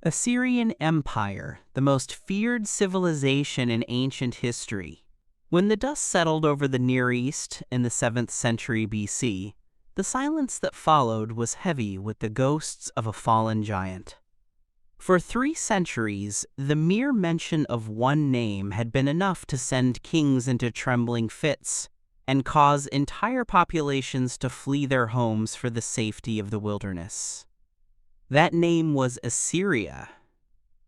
Assyrian Empire, the most feared civilization in ancient history. When the dust settled over the Near East in the 7th century BC, the silence that followed was heavy with the ghosts of a fallen giant. For 3 centuries, the mere mention of one name had been enough to send kings into trembling fits and cause entire populations to flee their homes for the safety of the wilderness. That name was Assyria.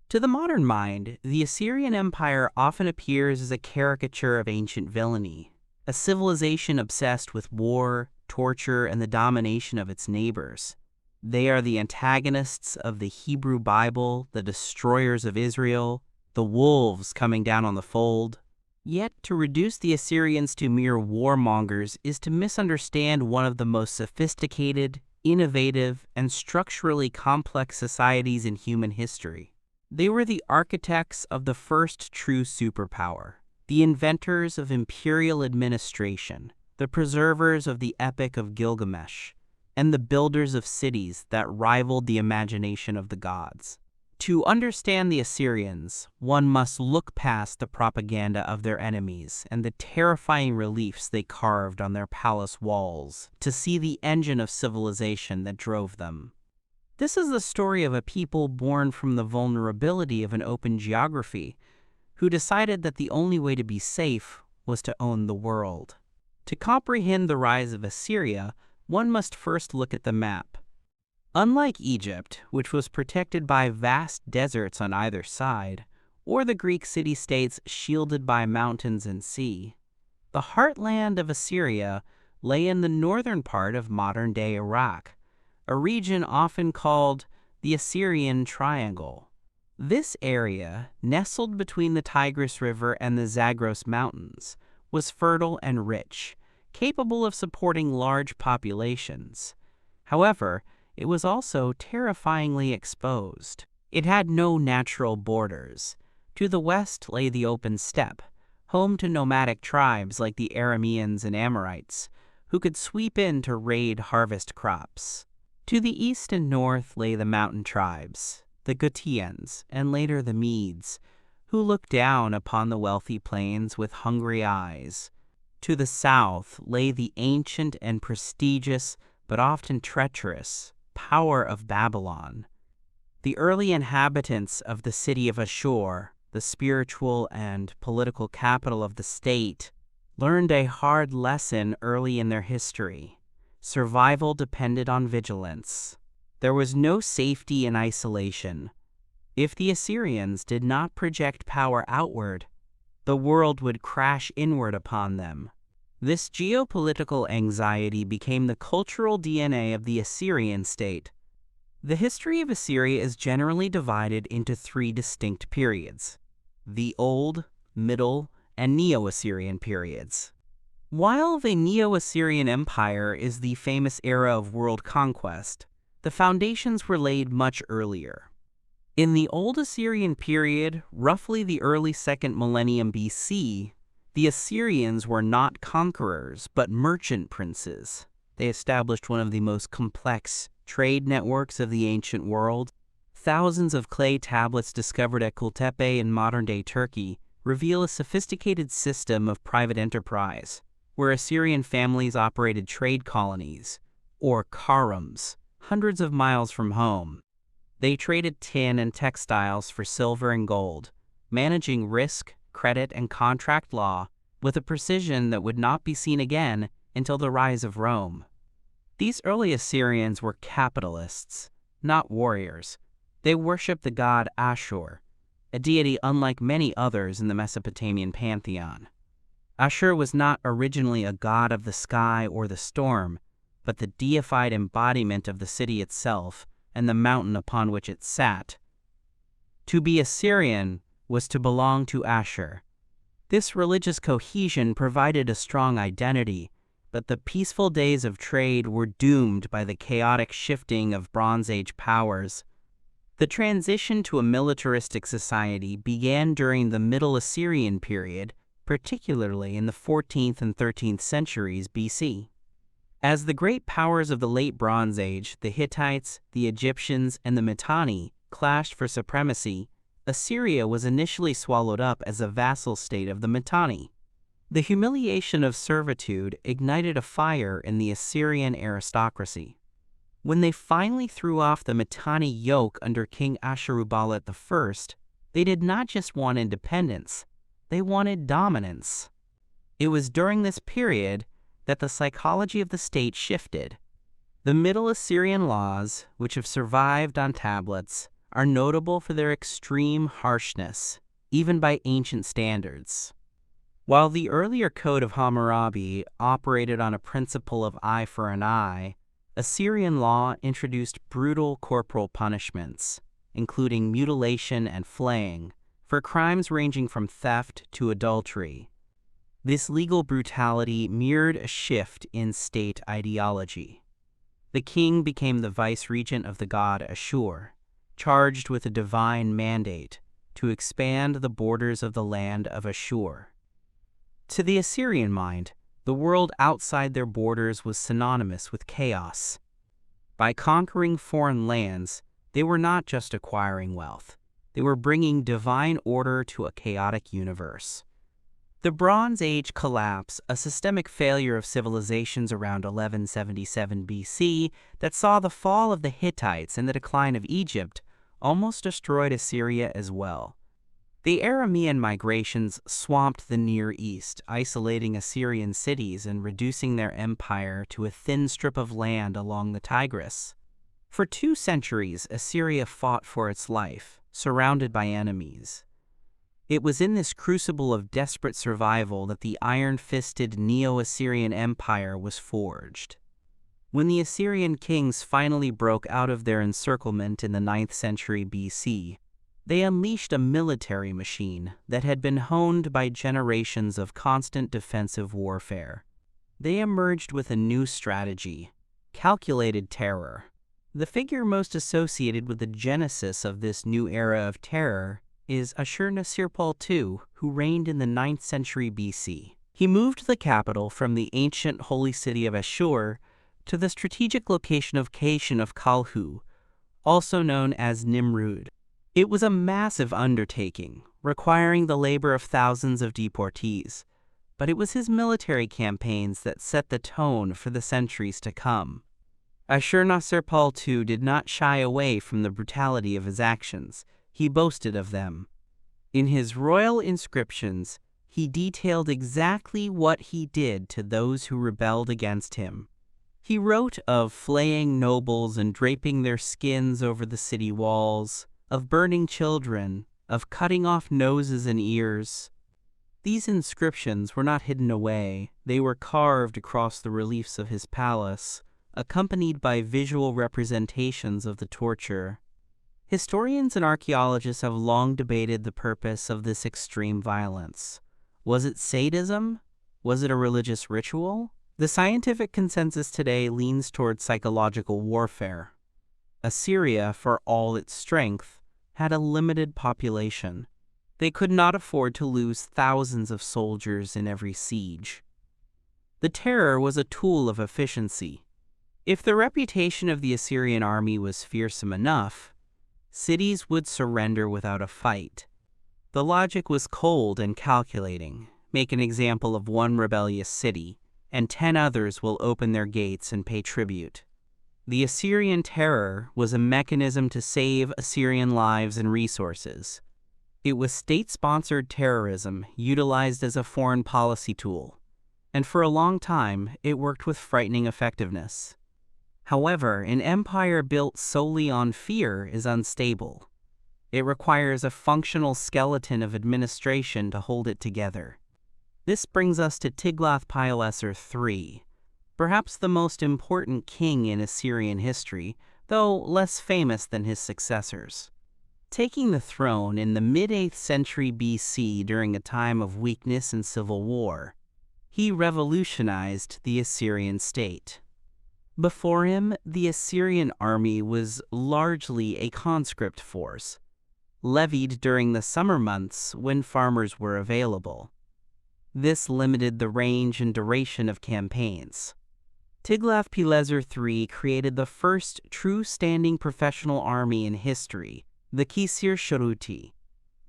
To the modern mind, the Assyrian Empire often appears as a caricature of ancient villainy, a civilization obsessed with war, torture, and the domination of its neighbors. They are the antagonists of the Hebrew Bible, the destroyers of Israel, the wolves coming down on the fold. Yet, to reduce the Assyrians to mere warmongers is to misunderstand one of the most sophisticated, innovative, and structurally complex societies in human history. They were the architects of the first true superpower, the inventors of imperial administration, the preservers of the Epic of Gilgamesh, and the builders of cities that rivaled the imagination of the gods. To understand the Assyrians, one must look past the propaganda of their enemies and the terrifying reliefs they carved on their palace walls to see the engine of civilization that drove them. This is the story of a people born from the vulnerability of an open geography, who decided that the only way to be safe was to own the world. To comprehend the rise of Assyria, one must first look at the map. Unlike Egypt, which was protected by vast deserts on either side, or the Greek city-states shielded by mountains and sea, the heartland of Assyria lay in the northern part of modern-day Iraq, a region often called the Assyrian Triangle. This area, nestled between the Tigris River and the Zagros Mountains, was fertile and rich, capable of supporting large populations. However, it was also terrifyingly exposed. It had no natural borders. To the west lay the open steppe, home to nomadic tribes like the Arameans and Amorites, who could sweep in to raid harvest crops. To the east and north lay the mountain tribes, the Gutians, and later the Medes, who looked down upon the wealthy plains with hungry eyes. To the south lay the ancient and prestigious, but often treacherous, power of Babylon. The early inhabitants of the city of Ashur, the spiritual and political capital of the state, learned a hard lesson early in their history. Survival depended on vigilance. There was no safety in isolation. If the Assyrians did not project power outward, the world would crash inward upon them. This geopolitical anxiety became the cultural DNA of the Assyrian state. The history of Assyria is generally divided into 3 distinct periods: the Old, Middle, and Neo-Assyrian periods. While the Neo-Assyrian Empire is the famous era of world conquest, the foundations were laid much earlier. In the Old Assyrian period, roughly the early 2nd millennium BC, the Assyrians were not conquerors, but merchant princes. They established one of the most complex trade networks of the ancient world. Thousands of clay tablets discovered at Kultepe in modern-day Turkey reveal a sophisticated system of private enterprise, where Assyrian families operated trade colonies, or harems, hundreds of miles from home. They traded tin and textiles for silver and gold, managing risk, credit, and contract law with a precision that would not be seen again until the rise of Rome. These early Assyrians were capitalists, not warriors. They worshipped the god Ashur, a deity unlike many others in the Mesopotamian pantheon. Ashur was not originally a god of the sky or the storm, but the deified embodiment of the city itself and the mountain upon which it sat. To be Assyrian was to belong to Ashur. This religious cohesion provided a strong identity, but the peaceful days of trade were doomed by the chaotic shifting of Bronze Age powers. The transition to a militaristic society began during the Middle Assyrian period, particularly in the 14th and 13th centuries BC. As the great powers of the Late Bronze Age, the Hittites, the Egyptians, and the Mitanni, clashed for supremacy, Assyria was initially swallowed up as a vassal state of the Mitanni. The humiliation of servitude ignited a fire in the Assyrian aristocracy. When they finally threw off the Mitanni yoke under King Ashurbanipal I, they did not just want independence, they wanted dominance. It was during this period that the psychology of the state shifted. The Middle Assyrian laws, which have survived on tablets, are notable for their extreme harshness, even by ancient standards. While the earlier Code of Hammurabi operated on a principle of eye for an eye, Assyrian law introduced brutal corporal punishments, including mutilation and flaying, for crimes ranging from theft to adultery. This legal brutality mirrored a shift in state ideology. The king became the vice-regent of the god Ashur, charged with a divine mandate to expand the borders of the land of Ashur. To the Assyrian mind, the world outside their borders was synonymous with chaos. By conquering foreign lands, they were not just acquiring wealth, they were bringing divine order to a chaotic universe. The Bronze Age collapse, a systemic failure of civilizations around 1177 BC that saw the fall of the Hittites and the decline of Egypt, almost destroyed Assyria as well. The Aramean migrations swamped the Near East, isolating Assyrian cities and reducing their empire to a thin strip of land along the Tigris. For 2 centuries, Assyria fought for its life, surrounded by enemies. It was in this crucible of desperate survival that the iron-fisted Neo-Assyrian Empire was forged. When the Assyrian kings finally broke out of their encirclement in the 9th century BC, they unleashed a military machine that had been honed by generations of constant defensive warfare. They emerged with a new strategy: calculated terror. The figure most associated with the genesis of this new era of terror is Ashur-nasir-pal II, who reigned in the 9th century BC. He moved the capital from the ancient holy city of Ashur to the strategic location of Kashan of Kalhu, also known as Nimrud. It was a massive undertaking, requiring the labor of thousands of deportees, but it was his military campaigns that set the tone for the centuries to come. Ashur-nasir-pal II did not shy away from the brutality of his actions. He boasted of them. In his royal inscriptions, he detailed exactly what he did to those who rebelled against him. He wrote of flaying nobles and draping their skins over the city walls, of burning children, of cutting off noses and ears. These inscriptions were not hidden away. They were carved across the reliefs of his palace, accompanied by visual representations of the torture. Historians and archaeologists have long debated the purpose of this extreme violence. Was it sadism? Was it a religious ritual? The scientific consensus today leans toward psychological warfare. Assyria, for all its strength, had a limited population. They could not afford to lose thousands of soldiers in every siege. The terror was a tool of efficiency. If the reputation of the Assyrian army was fearsome enough, cities would surrender without a fight. The logic was cold and calculating. Make an example of one rebellious city, and 10 others will open their gates and pay tribute. The Assyrian terror was a mechanism to save Assyrian lives and resources. It was state-sponsored terrorism utilized as a foreign policy tool, and for a long time it worked with frightening effectiveness. However, an empire built solely on fear is unstable. It requires a functional skeleton of administration to hold it together. This brings us to Tiglath-Pileser III, perhaps the most important king in Assyrian history, though less famous than his successors. Taking the throne in the mid-8th century BC during a time of weakness and civil war, he revolutionized the Assyrian state. Before him, the Assyrian army was largely a conscript force, levied during the summer months when farmers were available. This limited the range and duration of campaigns. Tiglath-Pileser III created the first true standing professional army in history, The Kisir Shuruti.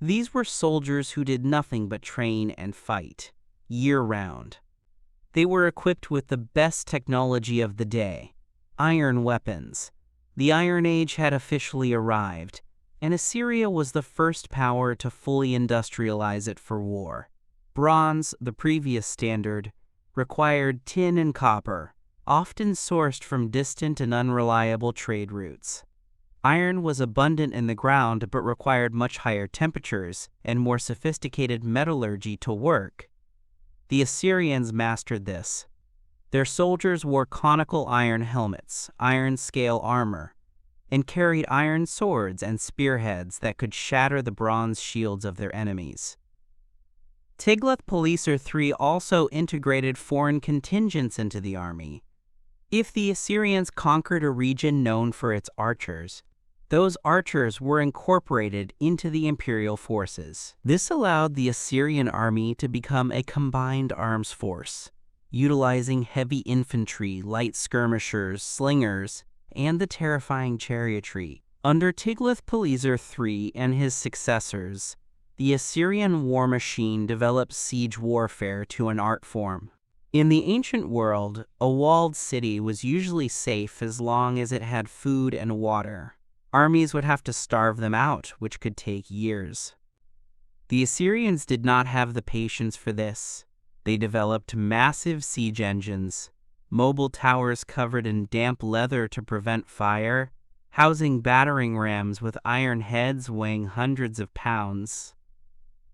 These were soldiers who did nothing but train and fight, year-round. They were equipped with the best technology of the day, iron weapons. The Iron Age had officially arrived, and Assyria was the first power to fully industrialize it for war. Bronze, the previous standard, required tin and copper, often sourced from distant and unreliable trade routes. Iron was abundant in the ground but required much higher temperatures and more sophisticated metallurgy to work. The Assyrians mastered this. Their soldiers wore conical iron helmets, iron scale armor, and carried iron swords and spearheads that could shatter the bronze shields of their enemies. Tiglath-Pileser III also integrated foreign contingents into the army. If the Assyrians conquered a region known for its archers, those archers were incorporated into the imperial forces. This allowed the Assyrian army to become a combined arms force, utilizing heavy infantry, light skirmishers, slingers, and the terrifying chariotry. Under Tiglath-Pileser III and his successors, the Assyrian war machine developed siege warfare to an art form. In the ancient world, a walled city was usually safe as long as it had food and water. Armies would have to starve them out, which could take years. The Assyrians did not have the patience for this. They developed massive siege engines, mobile towers covered in damp leather to prevent fire, housing battering rams with iron heads weighing hundreds of pounds.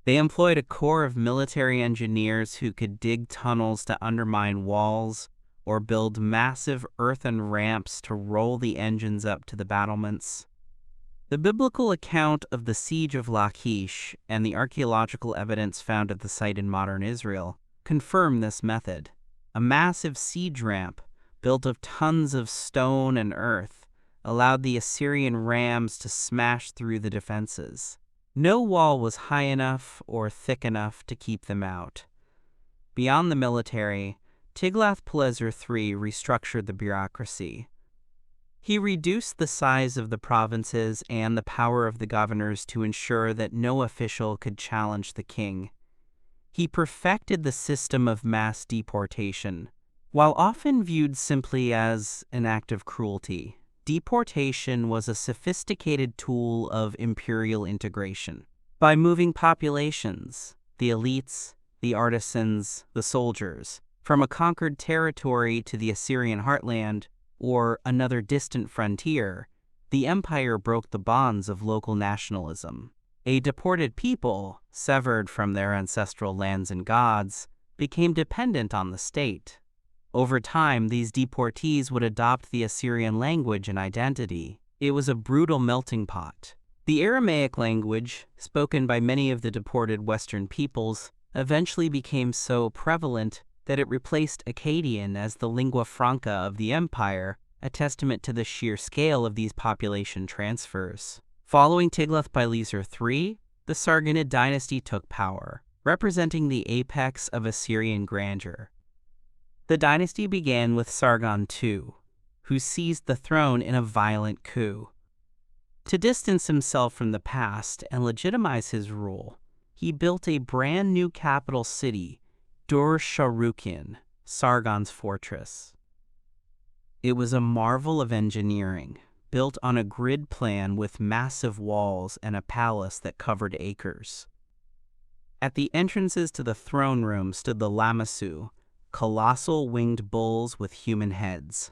They employed a corps of military engineers who could dig tunnels to undermine walls or build massive earthen ramps to roll the engines up to the battlements. The biblical account of the siege of Lachish and the archaeological evidence found at the site in modern Israel confirm this method. A massive siege ramp, built of tons of stone and earth, allowed the Assyrian rams to smash through the defenses. No wall was high enough or thick enough to keep them out. Beyond the military, Tiglath-Pileser III restructured the bureaucracy. He reduced the size of the provinces and the power of the governors to ensure that no official could challenge the king. He perfected the system of mass deportation. While often viewed simply as an act of cruelty, deportation was a sophisticated tool of imperial integration. By moving populations, the elites, the artisans, the soldiers, from a conquered territory to the Assyrian heartland or another distant frontier, the empire broke the bonds of local nationalism. A deported people, severed from their ancestral lands and gods, became dependent on the state. Over time, these deportees would adopt the Assyrian language and identity. It was a brutal melting pot. The Aramaic language, spoken by many of the deported Western peoples, eventually became so prevalent that it replaced Akkadian as the lingua franca of the empire, a testament to the sheer scale of these population transfers. Following Tiglath-Pileser III, the Sargonid dynasty took power, representing the apex of Assyrian grandeur. The dynasty began with Sargon II, who seized the throne in a violent coup. To distance himself from the past and legitimize his rule, he built a brand new capital city, Dur-Sharrukin, Sargon's fortress. It was a marvel of engineering, built on a grid plan with massive walls and a palace that covered acres. At the entrances to the throne room stood the lamassu, colossal winged bulls with human heads.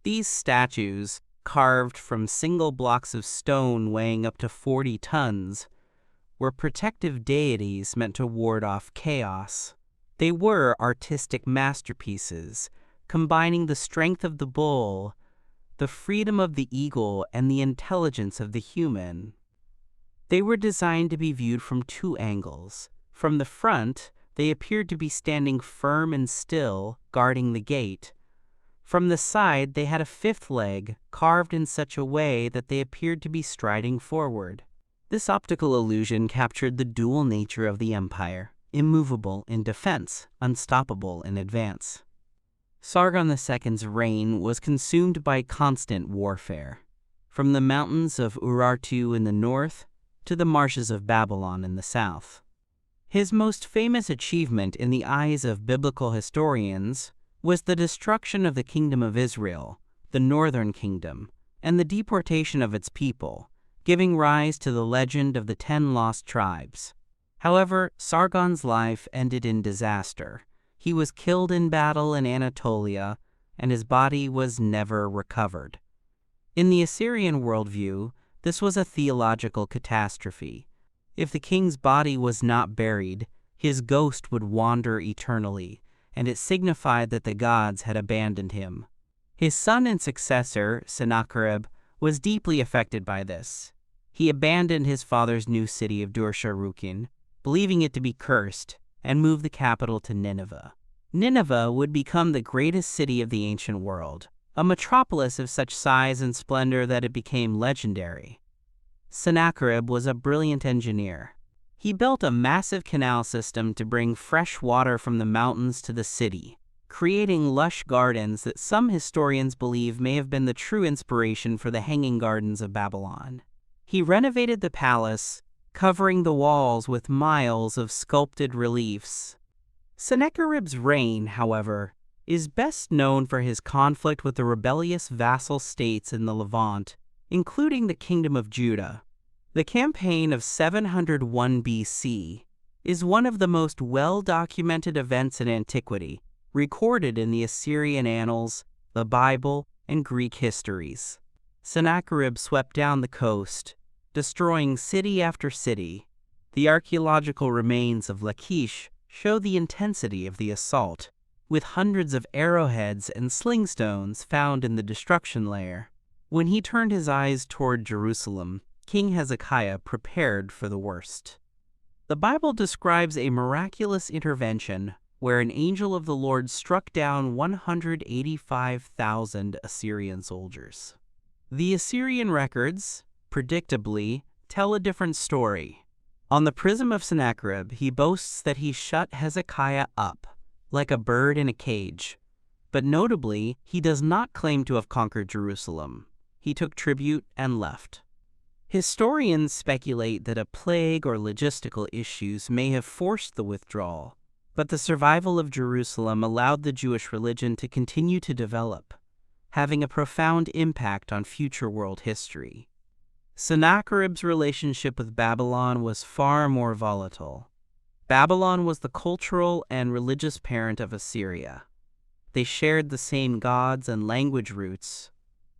These statues, carved from single blocks of stone weighing up to 40 tons, were protective deities meant to ward off chaos. They were artistic masterpieces, combining the strength of the bull, the freedom of the eagle, and the intelligence of the human. They were designed to be viewed from two angles. From the front, they appeared to be standing firm and still, guarding the gate. From the side, they had a fifth leg, carved in such a way that they appeared to be striding forward. This optical illusion captured the dual nature of the empire, immovable in defense, unstoppable in advance. Sargon II's reign was consumed by constant warfare. from the mountains of Urartu in the north to the marshes of Babylon in the south. His most famous achievement in the eyes of biblical historians was the destruction of the Kingdom of Israel, the northern kingdom, and the deportation of its people, giving rise to the legend of the 10 lost tribes. However, Sargon's life ended in disaster. He was killed in battle in Anatolia, and his body was never recovered. In the Assyrian worldview, this was a theological catastrophe. If the king's body was not buried, his ghost would wander eternally, and it signified that the gods had abandoned him. His son and successor, Sennacherib, was deeply affected by this. He abandoned his father's new city of Dur-Sharrukin, believing it to be cursed, and moved the capital to Nineveh. Nineveh would become the greatest city of the ancient world, a metropolis of such size and splendor that it became legendary. Sennacherib was a brilliant engineer. He built a massive canal system to bring fresh water from the mountains to the city, creating lush gardens that some historians believe may have been the true inspiration for the Hanging Gardens of Babylon. He renovated the palace, covering the walls with miles of sculpted reliefs. Sennacherib's reign, however, is best known for his conflict with the rebellious vassal states in the Levant, including the Kingdom of Judah. The campaign of 701 BC is one of the most well-documented events in antiquity, recorded in the Assyrian annals, the Bible, and Greek histories. Sennacherib swept down the coast, destroying city after city. The archaeological remains of Lachish show the intensity of the assault, with hundreds of arrowheads and slingstones found in the destruction layer. When he turned his eyes toward Jerusalem, King Hezekiah prepared for the worst. The Bible describes a miraculous intervention where an angel of the Lord struck down 185,000 Assyrian soldiers. The Assyrian records, predictably, tell a different story. On the prism of Sennacherib, he boasts that he shut Hezekiah up, like a bird in a cage. But notably, he does not claim to have conquered Jerusalem. He took tribute and left. Historians speculate that a plague or logistical issues may have forced the withdrawal, but the survival of Jerusalem allowed the Jewish religion to continue to develop, having a profound impact on future world history. Sennacherib's relationship with Babylon was far more volatile. Babylon was the cultural and religious parent of Assyria. They shared the same gods and language roots.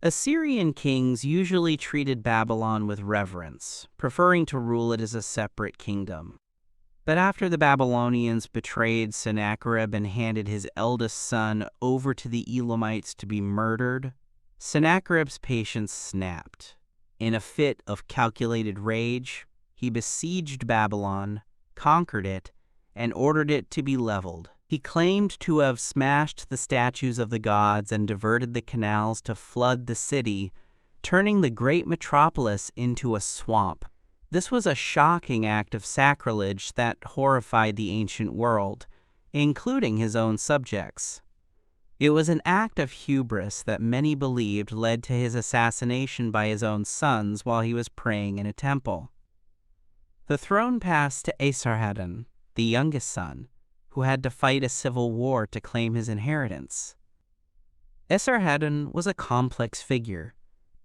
Assyrian kings usually treated Babylon with reverence, preferring to rule it as a separate kingdom. But after the Babylonians betrayed Sennacherib and handed his eldest son over to the Elamites to be murdered, Sennacherib's patience snapped. In a fit of calculated rage, he besieged Babylon, conquered it, and ordered it to be leveled. He claimed to have smashed the statues of the gods and diverted the canals to flood the city, turning the great metropolis into a swamp. This was a shocking act of sacrilege that horrified the ancient world, including his own subjects. It was an act of hubris that many believed led to his assassination by his own sons while he was praying in a temple. The throne passed to Esarhaddon, the youngest son, who had to fight a civil war to claim his inheritance. Esarhaddon was a complex figure,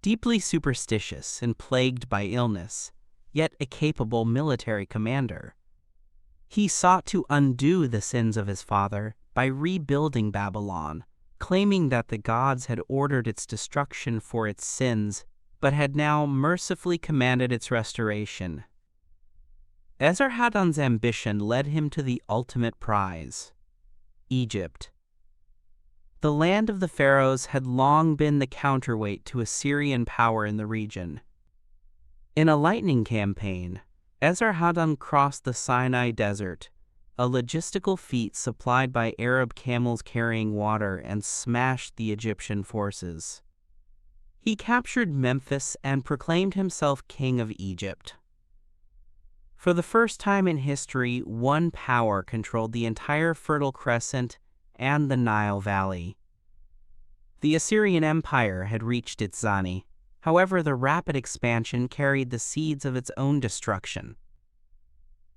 deeply superstitious and plagued by illness, yet a capable military commander. He sought to undo the sins of his father by rebuilding Babylon, claiming that the gods had ordered its destruction for its sins, but had now mercifully commanded its restoration. Esarhaddon's ambition led him to the ultimate prize, Egypt. The land of the pharaohs had long been the counterweight to Assyrian power in the region. In a lightning campaign, Esarhaddon crossed the Sinai Desert, a logistical feat supplied by Arab camels carrying water, and smashed the Egyptian forces. He captured Memphis and proclaimed himself king of Egypt. For the first time in history, one power controlled the entire Fertile Crescent and the Nile Valley. The Assyrian Empire had reached its zenith. However, the rapid expansion carried the seeds of its own destruction.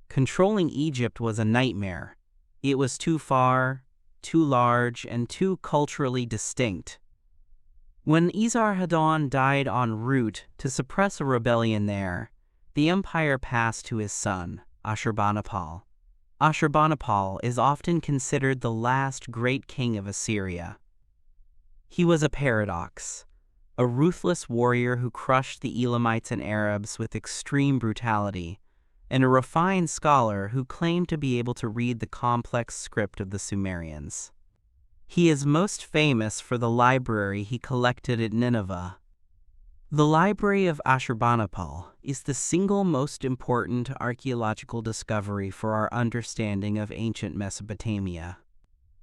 Controlling Egypt was a nightmare. It was too far, too large, and too culturally distinct. When Esarhaddon died en route to suppress a rebellion there, the empire passed to his son, Ashurbanipal. Ashurbanipal is often considered the last great king of Assyria. He was a paradox, a ruthless warrior who crushed the Elamites and Arabs with extreme brutality, and a refined scholar who claimed to be able to read the complex script of the Sumerians. He is most famous for the library he collected at Nineveh. The Library of Ashurbanipal is the single most important archaeological discovery for our understanding of ancient Mesopotamia.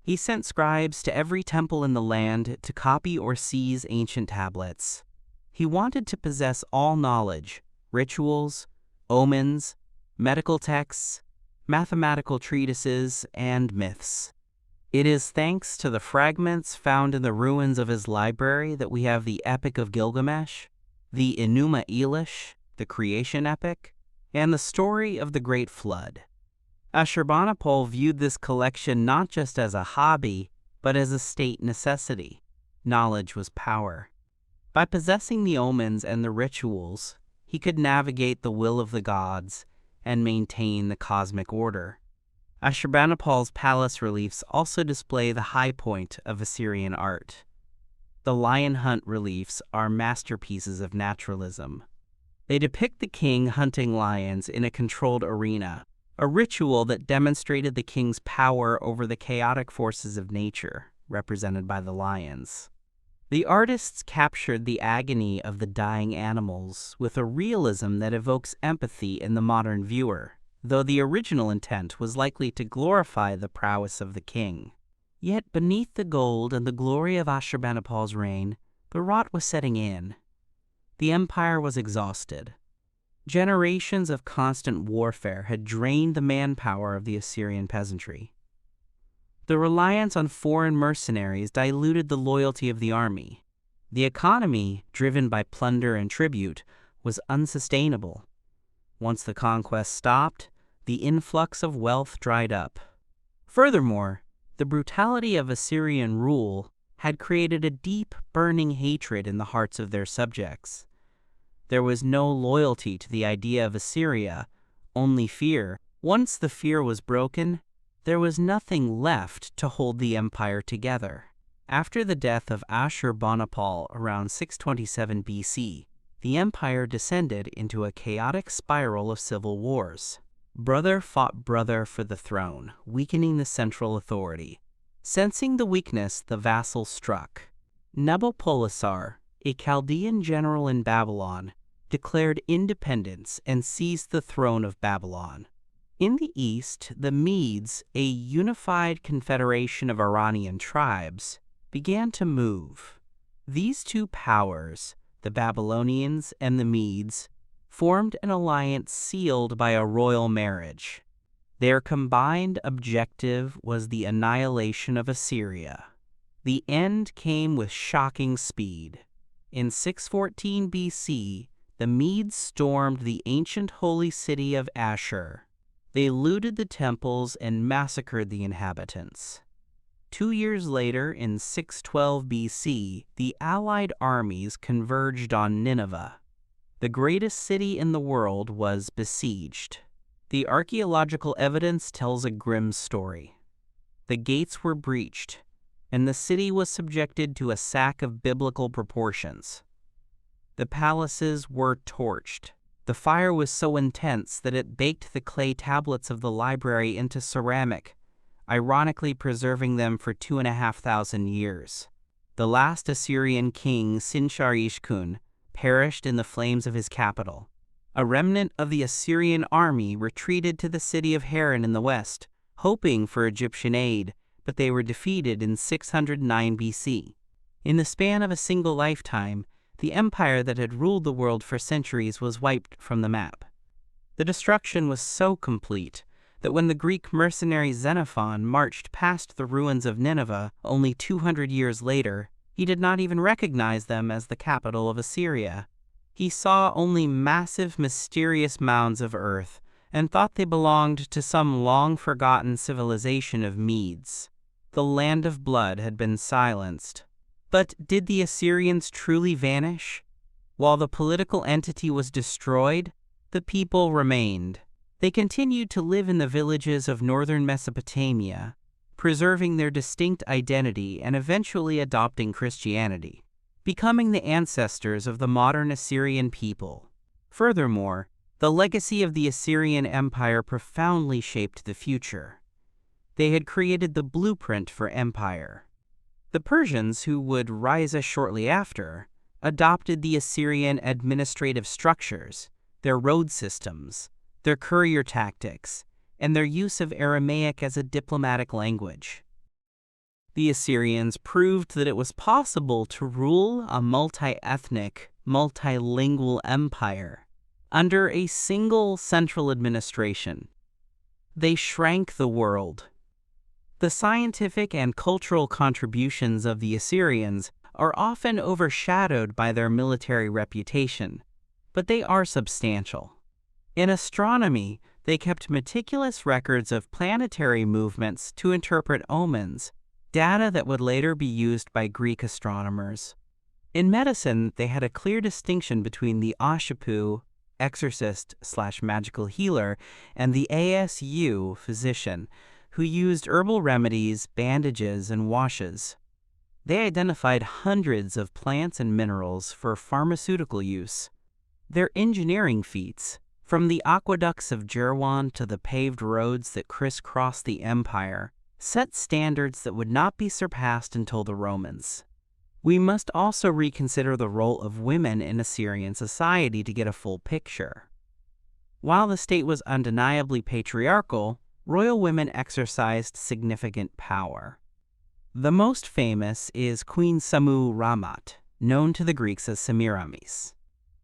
He sent scribes to every temple in the land to copy or seize ancient tablets. He wanted to possess all knowledge, rituals, omens, medical texts, mathematical treatises, and myths. It is thanks to the fragments found in the ruins of his library that we have the Epic of Gilgamesh, the Enuma Elish, the Creation Epic, and the story of the Great Flood. Ashurbanipal viewed this collection not just as a hobby, but as a state necessity. Knowledge was power. By possessing the omens and the rituals, he could navigate the will of the gods and maintain the cosmic order. Ashurbanipal's palace reliefs also display the high point of Assyrian art. The lion hunt reliefs are masterpieces of naturalism. They depict the king hunting lions in a controlled arena, a ritual that demonstrated the king's power over the chaotic forces of nature, represented by the lions. The artists captured the agony of the dying animals with a realism that evokes empathy in the modern viewer, though the original intent was likely to glorify the prowess of the king. Yet beneath the gold and the glory of Ashurbanipal's reign, the rot was setting in. The empire was exhausted. Generations of constant warfare had drained the manpower of the Assyrian peasantry. The reliance on foreign mercenaries diluted the loyalty of the army. The economy, driven by plunder and tribute, was unsustainable. Once the conquest stopped, the influx of wealth dried up. Furthermore, the brutality of Assyrian rule had created a deep, burning hatred in the hearts of their subjects. There was no loyalty to the idea of Assyria, only fear. Once the fear was broken, there was nothing left to hold the empire together. After the death of Ashurbanipal around 627 BC, the empire descended into a chaotic spiral of civil wars. Brother fought brother for the throne, weakening the central authority. Sensing the weakness, the vassal struck. Nabopolassar, a Chaldean general in Babylon, declared independence and seized the throne of Babylon. In the east, the Medes, a unified confederation of Iranian tribes, began to move. These two powers, the Babylonians and the Medes, formed an alliance sealed by a royal marriage. Their combined objective was the annihilation of Assyria. The end came with shocking speed. In 614 BC, the Medes stormed the ancient holy city of Ashur. They looted the temples and massacred the inhabitants. 2 years later, in 612 BC, the allied armies converged on Nineveh. The greatest city in the world was besieged. The archaeological evidence tells a grim story. The gates were breached, and the city was subjected to a sack of biblical proportions. The palaces were torched. The fire was so intense that it baked the clay tablets of the library into ceramic, ironically preserving them for 2,500 years. The last Assyrian king, Sin-shar-ishkun, perished in the flames of his capital. A remnant of the Assyrian army retreated to the city of Haran in the west, hoping for Egyptian aid, but they were defeated in 609 BC. In the span of a single lifetime, the empire that had ruled the world for centuries was wiped from the map. The destruction was so complete that when the Greek mercenary Xenophon marched past the ruins of Nineveh only 200 years later, he did not even recognize them as the capital of Assyria. He saw only massive, mysterious mounds of earth and thought they belonged to some long-forgotten civilization of Medes. The land of blood had been silenced. But did the Assyrians truly vanish? While the political entity was destroyed, the people remained. They continued to live in the villages of northern Mesopotamia, preserving their distinct identity and eventually adopting Christianity, becoming the ancestors of the modern Assyrian people. Furthermore, the legacy of the Assyrian Empire profoundly shaped the future. They had created the blueprint for empire. The Persians, who would rise shortly after, adopted the Assyrian administrative structures, their road systems, their courier tactics, and their use of Aramaic as a diplomatic language. The Assyrians proved that it was possible to rule a multi-ethnic, multilingual empire under a single central administration. They shrank the world. The scientific and cultural contributions of the Assyrians are often overshadowed by their military reputation, but they are substantial. In astronomy, they kept meticulous records of planetary movements to interpret omens, data that would later be used by Greek astronomers. In medicine, they had a clear distinction between the Ashapu, exorcist/magical healer, and the Asu, physician, who used herbal remedies, bandages, and washes. They identified hundreds of plants and minerals for pharmaceutical use. Their engineering feats, from the aqueducts of Jerwan to the paved roads that crisscrossed the empire, set standards that would not be surpassed until the Romans. We must also reconsider the role of women in Assyrian society to get a full picture. While the state was undeniably patriarchal, royal women exercised significant power. The most famous is Queen Sammu Rammat, known to the Greeks as Semiramis.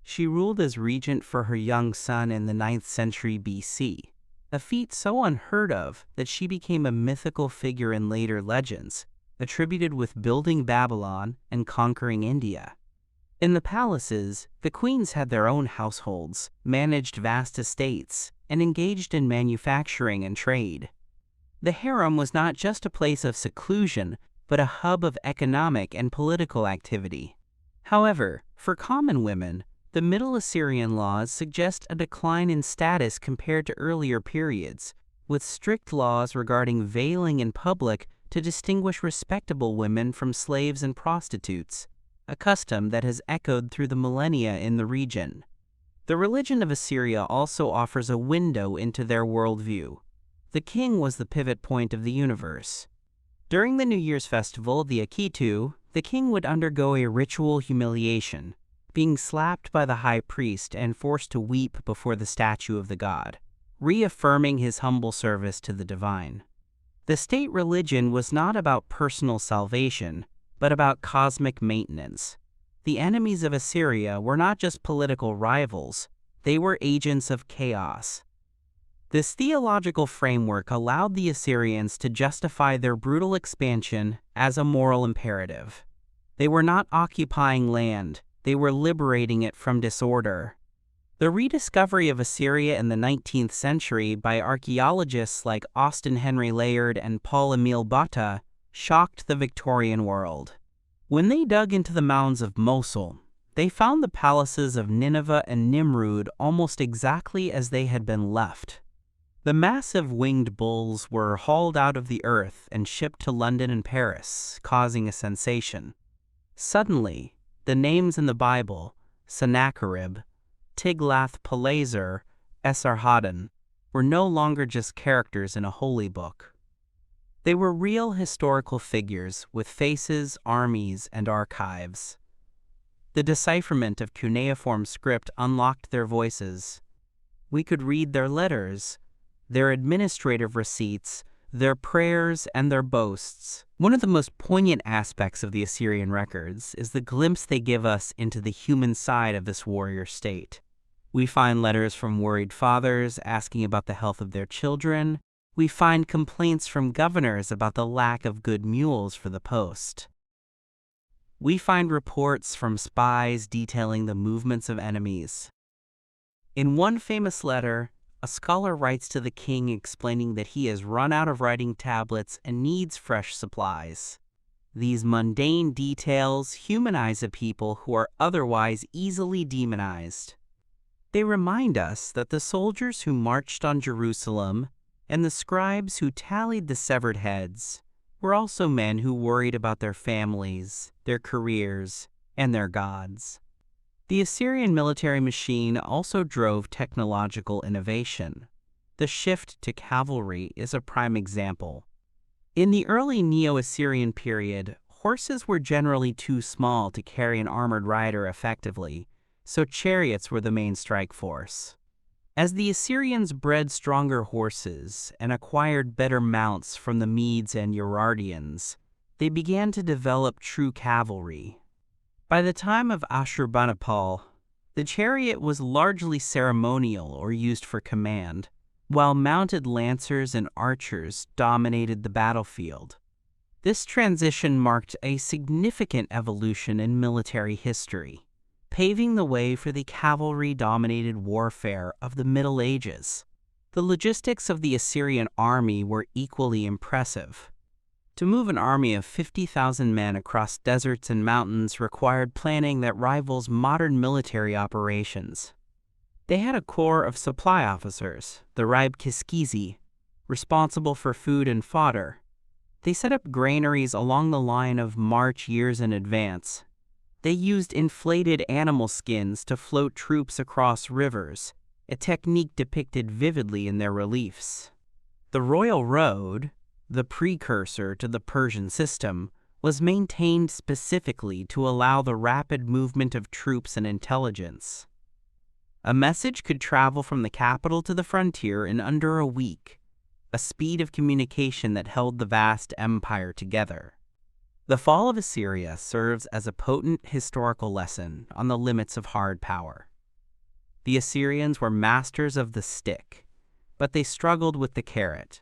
She ruled as regent for her young son in the 9th century BC, a feat so unheard of that she became a mythical figure in later legends, attributed with building Babylon and conquering India. In the palaces, the queens had their own households, managed vast estates, and engaged in manufacturing and trade. The harem was not just a place of seclusion, but a hub of economic and political activity. However, for common women, the Middle Assyrian laws suggest a decline in status compared to earlier periods, with strict laws regarding veiling in public to distinguish respectable women from slaves and prostitutes, a custom that has echoed through the millennia in the region. The religion of Assyria also offers a window into their worldview. The king was the pivot point of the universe. During the New Year's festival, the Akitu, the king would undergo a ritual humiliation, being slapped by the high priest and forced to weep before the statue of the god, reaffirming his humble service to the divine. The state religion was not about personal salvation, but about cosmic maintenance. The enemies of Assyria were not just political rivals, they were agents of chaos. This theological framework allowed the Assyrians to justify their brutal expansion as a moral imperative. They were not occupying land, they were liberating it from disorder. The rediscovery of Assyria in the 19th century by archaeologists like Austin Henry Layard and Paul Emile Botta shocked the Victorian world. When they dug into the mounds of Mosul, they found the palaces of Nineveh and Nimrud almost exactly as they had been left. The massive winged bulls were hauled out of the earth and shipped to London and Paris, causing a sensation. Suddenly, the names in the Bible, Sennacherib, Tiglath-Pileser, Esarhaddon, were no longer just characters in a holy book. They were real historical figures with faces, armies, and archives. The decipherment of cuneiform script unlocked their voices. We could read their letters, their administrative receipts, their prayers, and their boasts. One of the most poignant aspects of the Assyrian records is the glimpse they give us into the human side of this warrior state. We find letters from worried fathers asking about the health of their children. We find complaints from governors about the lack of good mules for the post. We find reports from spies detailing the movements of enemies. In one famous letter, a scholar writes to the king explaining that he has run out of writing tablets and needs fresh supplies. These mundane details humanize a people who are otherwise easily demonized. They remind us that the soldiers who marched on Jerusalem and the scribes who tallied the severed heads were also men who worried about their families, their careers, and their gods. The Assyrian military machine also drove technological innovation. The shift to cavalry is a prime example. In the early Neo-Assyrian period, horses were generally too small to carry an armored rider effectively, so chariots were the main strike force. As the Assyrians bred stronger horses and acquired better mounts from the Medes and Urartians, they began to develop true cavalry. By the time of Ashurbanipal, the chariot was largely ceremonial or used for command, while mounted lancers and archers dominated the battlefield. This transition marked a significant evolution in military history, paving the way for the cavalry-dominated warfare of the Middle Ages. The logistics of the Assyrian army were equally impressive. To move an army of 50,000 men across deserts and mountains required planning that rivals modern military operations. They had a corps of supply officers, the Raib Kiskizi, responsible for food and fodder. They set up granaries along the line of march years in advance. They used inflated animal skins to float troops across rivers, a technique depicted vividly in their reliefs. The royal road, the precursor to the Persian system, was maintained specifically to allow the rapid movement of troops and intelligence. A message could travel from the capital to the frontier in under a week, a speed of communication that held the vast empire together. The fall of Assyria serves as a potent historical lesson on the limits of hard power. The Assyrians were masters of the stick, but they struggled with the carrot.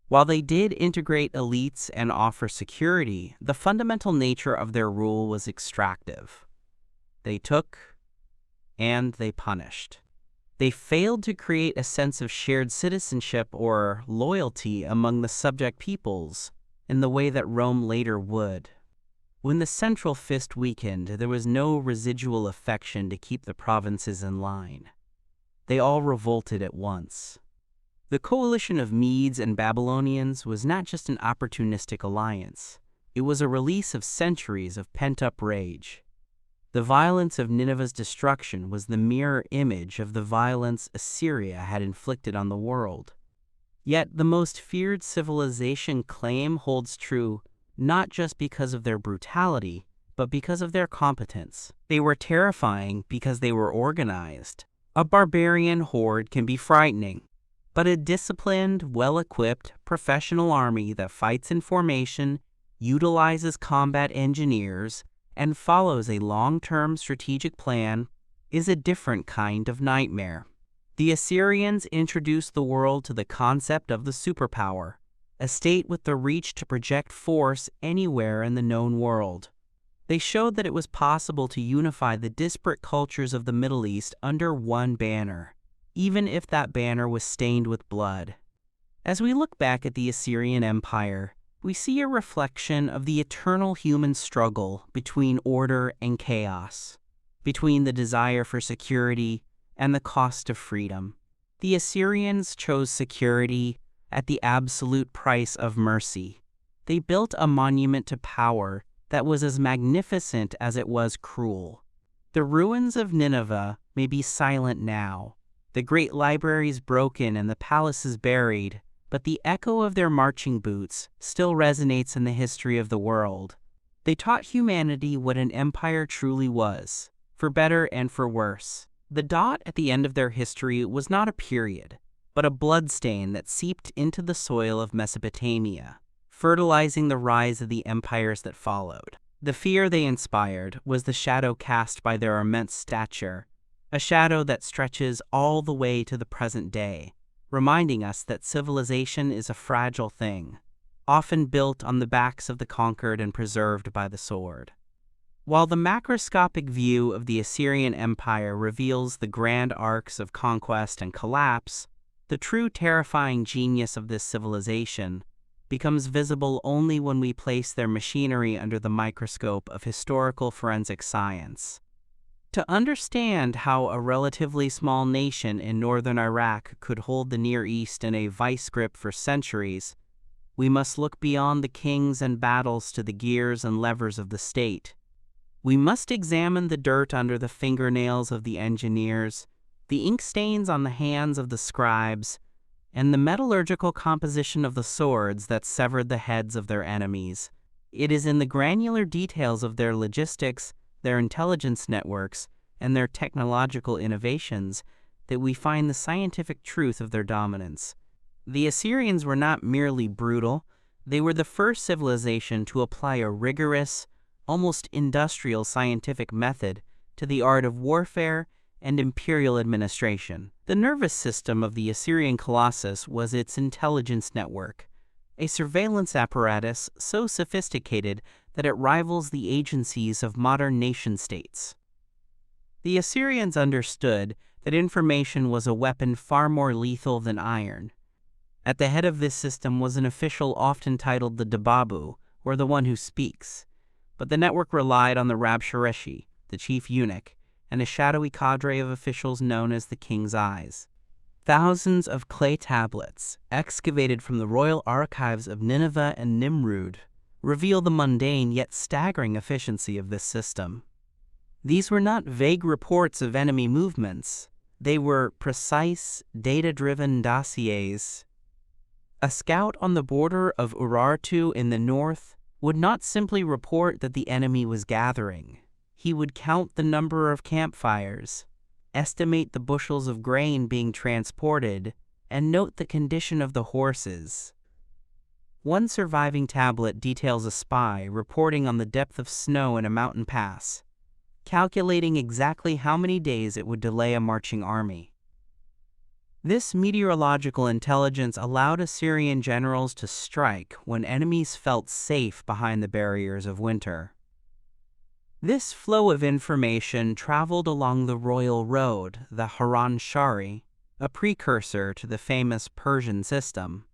While they did integrate elites and offer security, the fundamental nature of their rule was extractive. They took and they punished. They failed to create a sense of shared citizenship or loyalty among the subject peoples in the way that Rome later would. When the central fist weakened, there was no residual affection to keep the provinces in line. They all revolted at once. The coalition of Medes and Babylonians was not just an opportunistic alliance. It was a release of centuries of pent-up rage. The violence of Nineveh's destruction was the mirror image of the violence Assyria had inflicted on the world. Yet the most feared civilization claim holds true not just because of their brutality, but because of their competence. They were terrifying because they were organized. A barbarian horde can be frightening, but a disciplined, well-equipped, professional army that fights in formation, utilizes combat engineers, and follows a long-term strategic plan is a different kind of nightmare. The Assyrians introduced the world to the concept of the superpower, a state with the reach to project force anywhere in the known world. They showed that it was possible to unify the disparate cultures of the Middle East under one banner, even if that banner was stained with blood. As we look back at the Assyrian Empire, we see a reflection of the eternal human struggle between order and chaos, between the desire for security and the cost of freedom. The Assyrians chose security at the absolute price of mercy. They built a monument to power that was as magnificent as it was cruel. The ruins of Nineveh may be silent now, the great libraries broken and the palaces buried, but the echo of their marching boots still resonates in the history of the world. They taught humanity what an empire truly was, for better and for worse. The dot at the end of their history was not a period, but a bloodstain that seeped into the soil of Mesopotamia, fertilizing the rise of the empires that followed. The fear they inspired was the shadow cast by their immense stature, a shadow that stretches all the way to the present day, reminding us that civilization is a fragile thing, often built on the backs of the conquered and preserved by the sword. While the macroscopic view of the Assyrian Empire reveals the grand arcs of conquest and collapse, the true terrifying genius of this civilization becomes visible only when we place their machinery under the microscope of historical forensic science. To understand how a relatively small nation in northern Iraq could hold the Near East in a vice grip for centuries, we must look beyond the kings and battles to the gears and levers of the state. We must examine the dirt under the fingernails of the engineers, the ink stains on the hands of the scribes, and the metallurgical composition of the swords that severed the heads of their enemies. It is in the granular details of their logistics, their intelligence networks, and their technological innovations that we find the scientific truth of their dominance. The Assyrians were not merely brutal, they were the first civilization to apply a rigorous, almost industrial scientific method to the art of warfare and imperial administration. The nervous system of the Assyrian Colossus was its intelligence network, a surveillance apparatus so sophisticated that it rivals the agencies of modern nation-states. The Assyrians understood that information was a weapon far more lethal than iron. At the head of this system was an official often titled the Dababu, or the one who speaks. But the network relied on the Rabshareshi, the chief eunuch, and a shadowy cadre of officials known as the King's Eyes. Thousands of clay tablets, excavated from the royal archives of Nineveh and Nimrud, reveal the mundane yet staggering efficiency of this system. These were not vague reports of enemy movements. They were precise, data-driven dossiers. A scout on the border of Urartu in the north would not simply report that the enemy was gathering. He would count the number of campfires, estimate the bushels of grain being transported, and note the condition of the horses. One surviving tablet details a spy reporting on the depth of snow in a mountain pass, calculating exactly how many days it would delay a marching army. This meteorological intelligence allowed Assyrian generals to strike when enemies felt safe behind the barriers of winter. This flow of information traveled along the royal road, the Haran Shari, a precursor to the famous Persian system.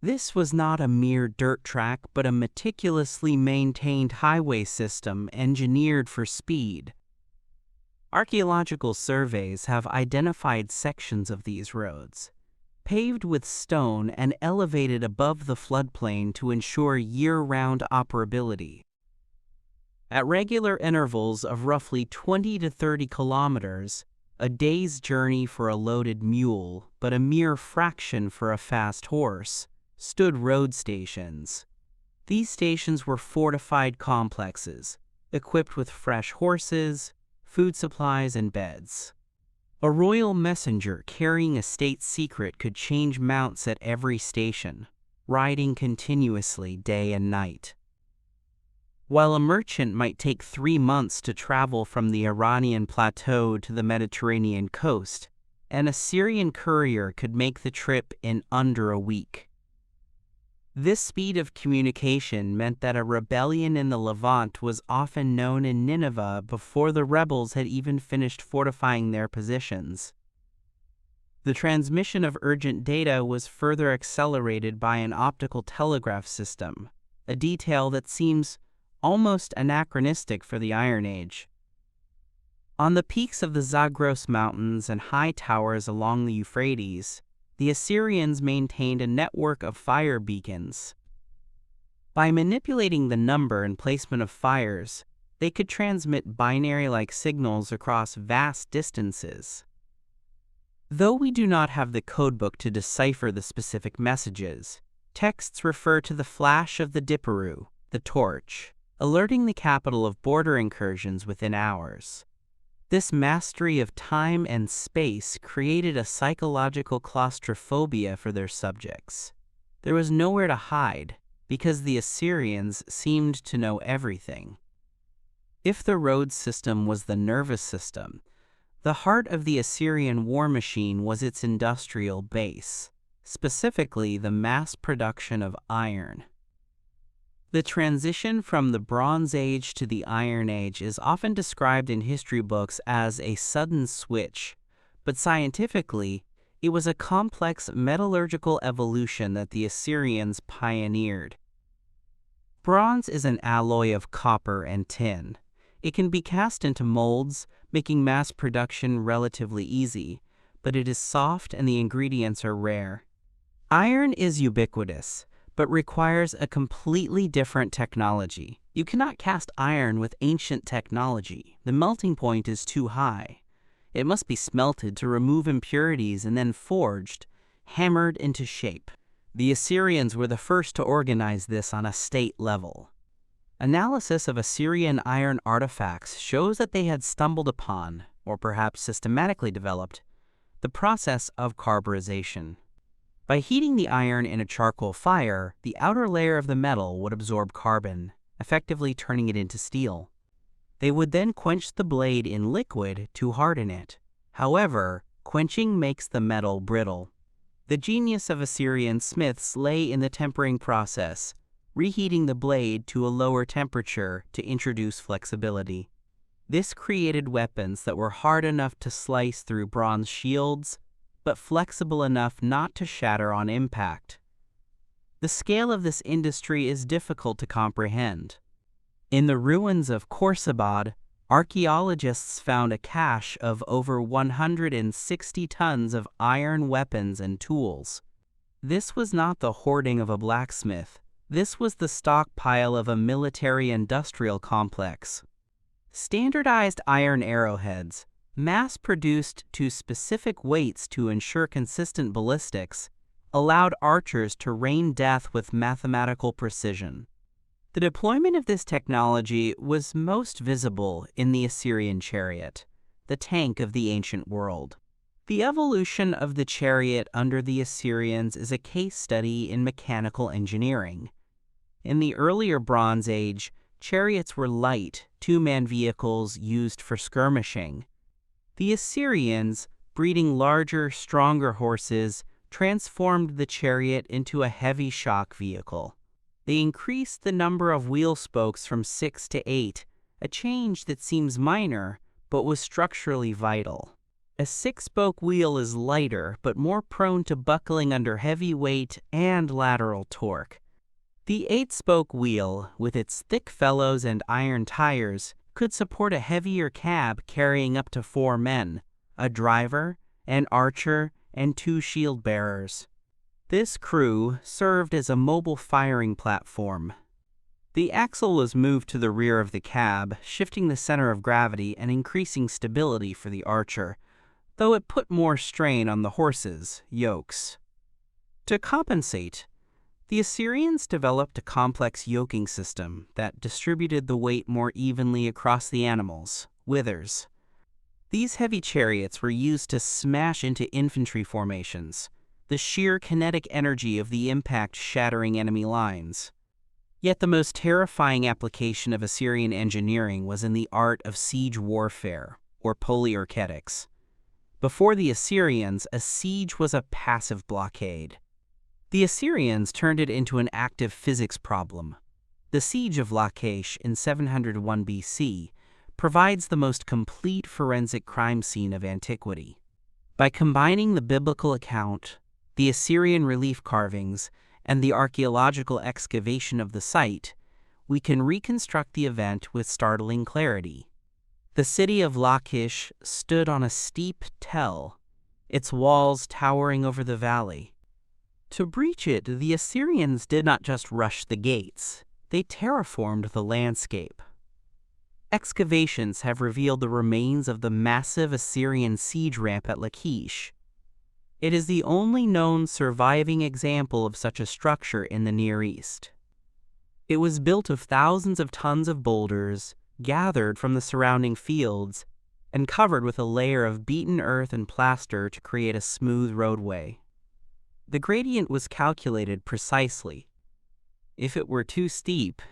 This was not a mere dirt track, but a meticulously maintained highway system engineered for speed. Archaeological surveys have identified sections of these roads, paved with stone and elevated above the floodplain to ensure year-round operability. At regular intervals of roughly 20 to 30 kilometers, a day's journey for a loaded mule, but a mere fraction for a fast horse, stood road stations. These stations were fortified complexes, equipped with fresh horses, food supplies, and beds. A royal messenger carrying a state secret could change mounts at every station, riding continuously day and night. While a merchant might take 3 months to travel from the Iranian plateau to the Mediterranean coast, an Assyrian courier could make the trip in under a week. This speed of communication meant that a rebellion in the Levant was often known in Nineveh before the rebels had even finished fortifying their positions. The transmission of urgent data was further accelerated by an optical telegraph system, a detail that seems almost anachronistic for the Iron Age. On the peaks of the Zagros Mountains and high towers along the Euphrates, the Assyrians maintained a network of fire beacons. By manipulating the number and placement of fires, they could transmit binary-like signals across vast distances. Though we do not have the codebook to decipher the specific messages, texts refer to the flash of the Dipperu, the torch, alerting the capital of border incursions within hours. This mastery of time and space created a psychological claustrophobia for their subjects. There was nowhere to hide, because the Assyrians seemed to know everything. If the road system was the nervous system, the heart of the Assyrian war machine was its industrial base, specifically the mass production of iron. The transition from the Bronze Age to the Iron Age is often described in history books as a sudden switch, but scientifically, it was a complex metallurgical evolution that the Assyrians pioneered. Bronze is an alloy of copper and tin. It can be cast into molds, making mass production relatively easy, but it is soft and the ingredients are rare. Iron is ubiquitous, but requires a completely different technology. You cannot cast iron with ancient technology. The melting point is too high. It must be smelted to remove impurities and then forged, hammered into shape. The Assyrians were the first to organize this on a state level. Analysis of Assyrian iron artifacts shows that they had stumbled upon, or perhaps systematically developed, the process of carburization. By heating the iron in a charcoal fire, the outer layer of the metal would absorb carbon, effectively turning it into steel. They would then quench the blade in liquid to harden it. However, quenching makes the metal brittle. The genius of Assyrian smiths lay in the tempering process, reheating the blade to a lower temperature to introduce flexibility. This created weapons that were hard enough to slice through bronze shields, but flexible enough not to shatter on impact. The scale of this industry is difficult to comprehend. In the ruins of Khorsabad, archaeologists found a cache of over 160 tons of iron weapons and tools. This was not the hoarding of a blacksmith. This was the stockpile of a military-industrial complex. Standardized iron arrowheads, mass-produced to specific weights to ensure consistent ballistics, allowed archers to rain death with mathematical precision. The deployment of this technology was most visible in the Assyrian chariot, the tank of the ancient world. The evolution of the chariot under the Assyrians is a case study in mechanical engineering. In the earlier Bronze Age, chariots were light, two-man vehicles used for skirmishing. The Assyrians, breeding larger, stronger horses, transformed the chariot into a heavy shock vehicle. They increased the number of wheel spokes from 6 to 8, a change that seems minor but was structurally vital. A 6-spoke wheel is lighter but more prone to buckling under heavy weight and lateral torque. The 8-spoke wheel, with its thick felloes and iron tires, could support a heavier cab carrying up to 4 men, a driver, an archer, and 2 shield bearers. This crew served as a mobile firing platform. The axle was moved to the rear of the cab, shifting the center of gravity and increasing stability for the archer, though it put more strain on the horses' yokes. To compensate, the Assyrians developed a complex yoking system that distributed the weight more evenly across the animals, withers. These heavy chariots were used to smash into infantry formations, the sheer kinetic energy of the impact shattering enemy lines. Yet the most terrifying application of Assyrian engineering was in the art of siege warfare, or polyarchetics. Before the Assyrians, a siege was a passive blockade. The Assyrians turned it into an active physics problem. The siege of Lachish in 701 BC provides the most complete forensic crime scene of antiquity. By combining the biblical account, the Assyrian relief carvings, and the archaeological excavation of the site, we can reconstruct the event with startling clarity. The city of Lachish stood on a steep tell, its walls towering over the valley. To breach it, the Assyrians did not just rush the gates, they terraformed the landscape. Excavations have revealed the remains of the massive Assyrian siege ramp at Lachish. It is the only known surviving example of such a structure in the Near East. It was built of thousands of tons of boulders, gathered from the surrounding fields, and covered with a layer of beaten earth and plaster to create a smooth roadway. The gradient was calculated precisely. If it were too steep,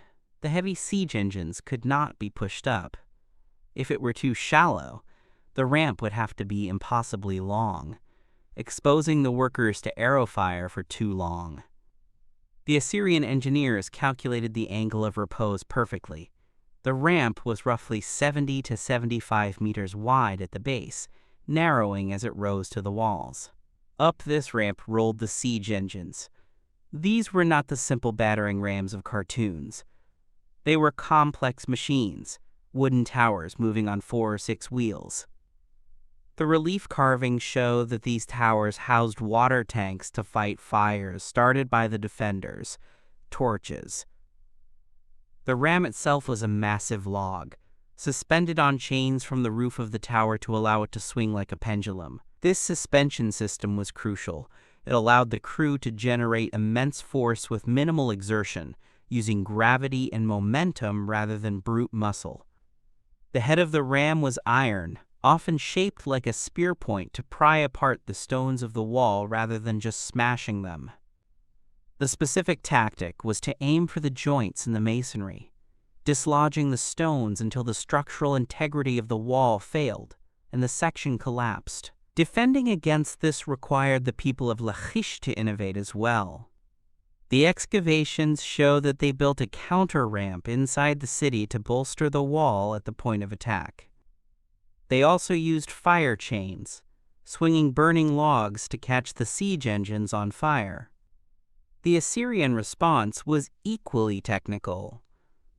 the heavy siege engines could not be pushed up. If it were too shallow, the ramp would have to be impossibly long, exposing the workers to arrow fire for too long. The Assyrian engineers calculated the angle of repose perfectly. The ramp was roughly 70 to 75 meters wide at the base, narrowing as it rose to the walls. Up this ramp rolled the siege engines. These were not the simple battering rams of cartoons. They were complex machines, wooden towers moving on 4 or 6 wheels. The relief carvings show that these towers housed water tanks to fight fires started by the defenders, torches. The ram itself was a massive log, suspended on chains from the roof of the tower to allow it to swing like a pendulum. This suspension system was crucial. It allowed the crew to generate immense force with minimal exertion, using gravity and momentum rather than brute muscle. The head of the ram was iron, often shaped like a spear point to pry apart the stones of the wall rather than just smashing them. The specific tactic was to aim for the joints in the masonry, dislodging the stones until the structural integrity of the wall failed and the section collapsed. Defending against this required the people of Lachish to innovate as well. The excavations show that they built a counter-ramp inside the city to bolster the wall at the point of attack. They also used fire chains, swinging burning logs to catch the siege engines on fire. The Assyrian response was equally technical.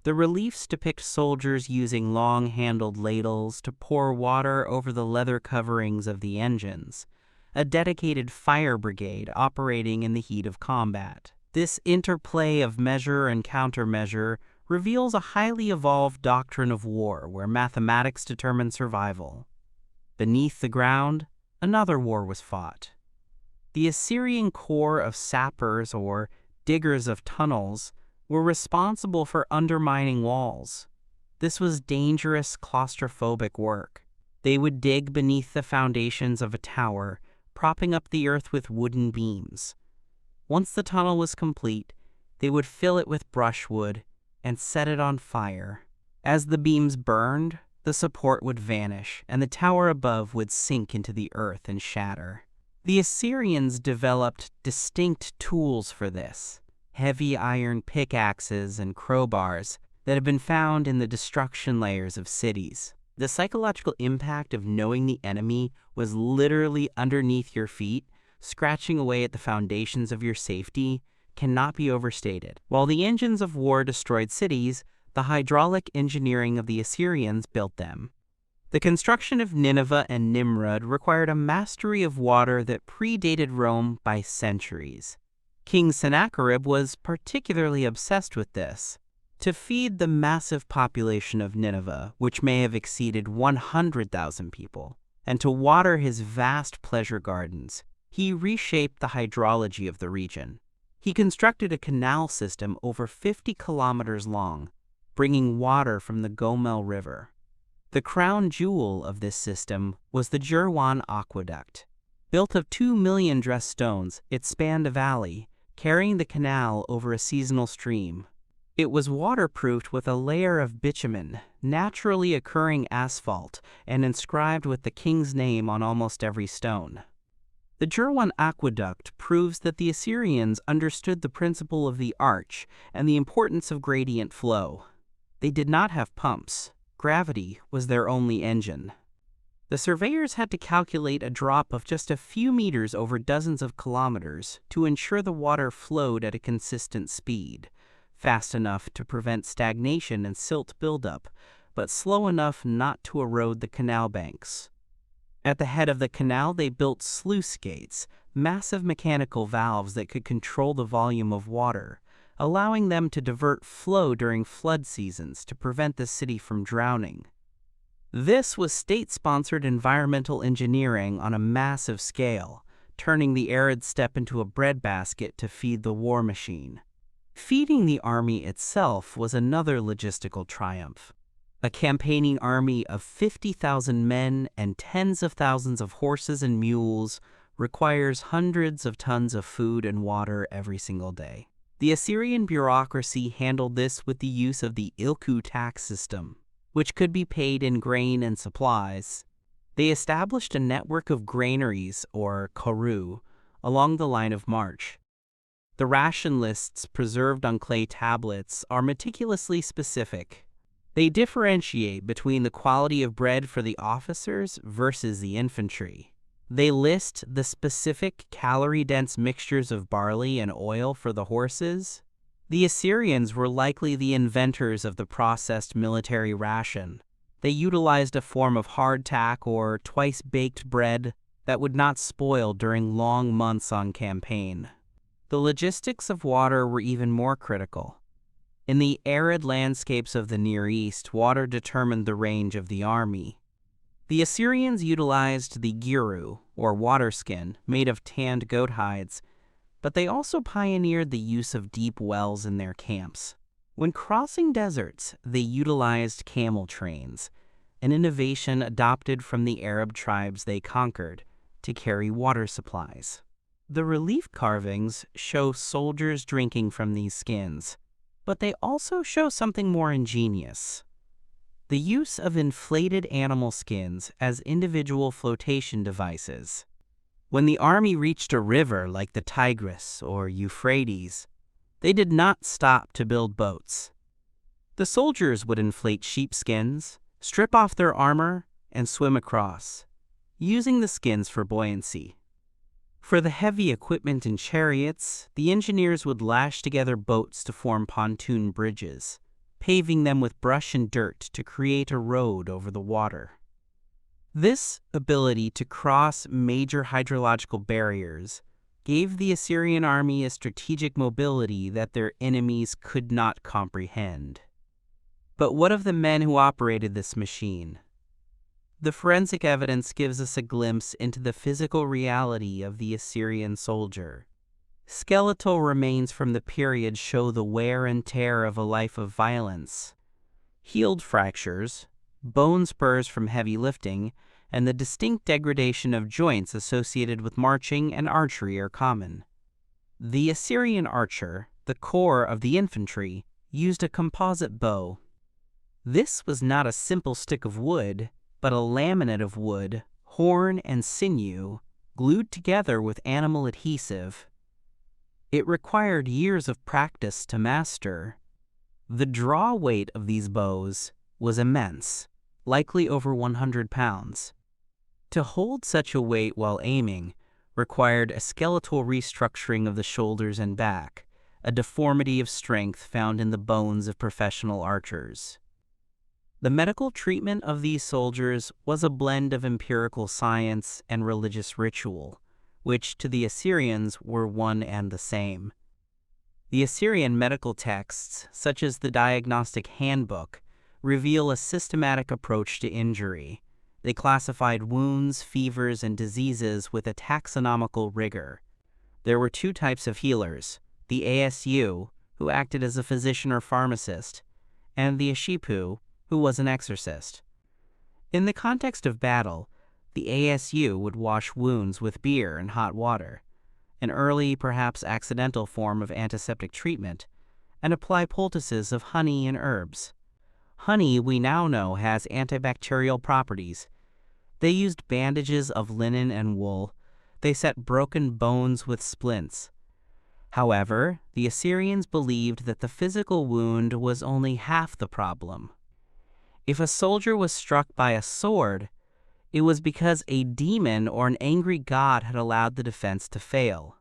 The reliefs depict soldiers using long-handled ladles to pour water over the leather coverings of the engines, a dedicated fire brigade operating in the heat of combat. This interplay of measure and countermeasure reveals a highly evolved doctrine of war where mathematics determined survival. Beneath the ground, another war was fought. The Assyrian corps of sappers, or diggers of tunnels, were responsible for undermining walls. This was dangerous, claustrophobic work. They would dig beneath the foundations of a tower, propping up the earth with wooden beams. Once the tunnel was complete, they would fill it with brushwood and set it on fire. As the beams burned, the support would vanish, and the tower above would sink into the earth and shatter. The Assyrians developed distinct tools for this, heavy iron pickaxes and crowbars that have been found in the destruction layers of cities. The psychological impact of knowing the enemy was literally underneath your feet, scratching away at the foundations of your safety, cannot be overstated. While the engines of war destroyed cities, the hydraulic engineering of the Assyrians built them. The construction of Nineveh and Nimrud required a mastery of water that predated Rome by centuries. King Sennacherib was particularly obsessed with this. To feed the massive population of Nineveh, which may have exceeded 100,000 people, and to water his vast pleasure gardens, he reshaped the hydrology of the region. He constructed a canal system over 50 kilometers long, bringing water from the Gomel River. The crown jewel of this system was the Jirwan Aqueduct. Built of 2 million dressed stones, it spanned a valley, carrying the canal over a seasonal stream. It was waterproofed with a layer of bitumen, naturally occurring asphalt, and inscribed with the king's name on almost every stone. The Jirwan Aqueduct proves that the Assyrians understood the principle of the arch and the importance of gradient flow. They did not have pumps. Gravity was their only engine. The surveyors had to calculate a drop of just a few meters over dozens of kilometers to ensure the water flowed at a consistent speed, fast enough to prevent stagnation and silt buildup, but slow enough not to erode the canal banks. At the head of the canal, they built sluice gates, massive mechanical valves that could control the volume of water, allowing them to divert flow during flood seasons to prevent the city from drowning. This was state-sponsored environmental engineering on a massive scale, turning the arid steppe into a breadbasket to feed the war machine. Feeding the army itself was another logistical triumph. A campaigning army of 50,000 men and tens of thousands of horses and mules requires hundreds of tons of food and water every single day. The Assyrian bureaucracy handled this with the use of the Ilku tax system, which could be paid in grain and supplies. They established a network of granaries, or koru, along the line of march. The ration lists preserved on clay tablets are meticulously specific. They differentiate between the quality of bread for the officers versus the infantry. They list the specific calorie-dense mixtures of barley and oil for the horses. The Assyrians were likely the inventors of the processed military ration. They utilized a form of hardtack or twice-baked bread that would not spoil during long months on campaign. The logistics of water were even more critical. In the arid landscapes of the Near East, water determined the range of the army. The Assyrians utilized the giru, or water skin, made of tanned goat hides, but they also pioneered the use of deep wells in their camps. When crossing deserts, they utilized camel trains, an innovation adopted from the Arab tribes they conquered, to carry water supplies. The relief carvings show soldiers drinking from these skins, but they also show something more ingenious: the use of inflated animal skins as individual flotation devices. When the army reached a river like the Tigris or Euphrates, they did not stop to build boats. The soldiers would inflate sheepskins, strip off their armor, and swim across, using the skins for buoyancy. For the heavy equipment and chariots, the engineers would lash together boats to form pontoon bridges, paving them with brush and dirt to create a road over the water. This ability to cross major hydrological barriers gave the Assyrian army a strategic mobility that their enemies could not comprehend. But what of the men who operated this machine? The forensic evidence gives us a glimpse into the physical reality of the Assyrian soldier. Skeletal remains from the period show the wear and tear of a life of violence. Healed fractures, bone spurs from heavy lifting, and the distinct degradation of joints associated with marching and archery are common. The Assyrian archer, the core of the infantry, used a composite bow. This was not a simple stick of wood, but a laminate of wood, horn, and sinew, glued together with animal adhesive. It required years of practice to master. The draw weight of these bows was immense, likely over 100 pounds. To hold such a weight while aiming required a skeletal restructuring of the shoulders and back, a deformity of strength found in the bones of professional archers. The medical treatment of these soldiers was a blend of empirical science and religious ritual, which to the Assyrians were one and the same. The Assyrian medical texts, such as the Diagnostic Handbook, reveal a systematic approach to injury. They classified wounds, fevers, and diseases with a taxonomical rigor. There were two types of healers: the ASU, who acted as a physician or pharmacist, and the Ashipu, who was an exorcist. In the context of battle, the ASU would wash wounds with beer and hot water, an early, perhaps accidental form of antiseptic treatment, and apply poultices of honey and herbs. Honey, we now know, has antibacterial properties. They used bandages of linen and wool. They set broken bones with splints. However, the Assyrians believed that the physical wound was only half the problem. If a soldier was struck by a sword, it was because a demon or an angry god had allowed the defense to fail.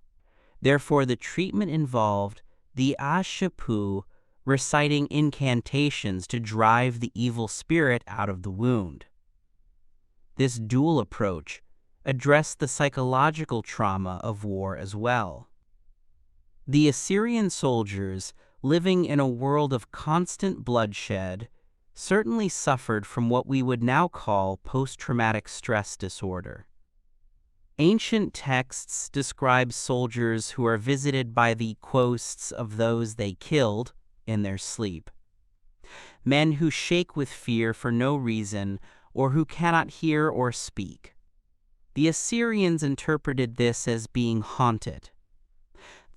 Therefore, the treatment involved the Ashipu reciting incantations to drive the evil spirit out of the wound. This dual approach addressed the psychological trauma of war as well. The Assyrian soldiers, living in a world of constant bloodshed, certainly suffered from what we would now call post-traumatic stress disorder. Ancient texts describe soldiers who are visited by the ghosts of those they killed in their sleep. Men who shake with fear for no reason or who cannot hear or speak. The Assyrians interpreted this as being haunted.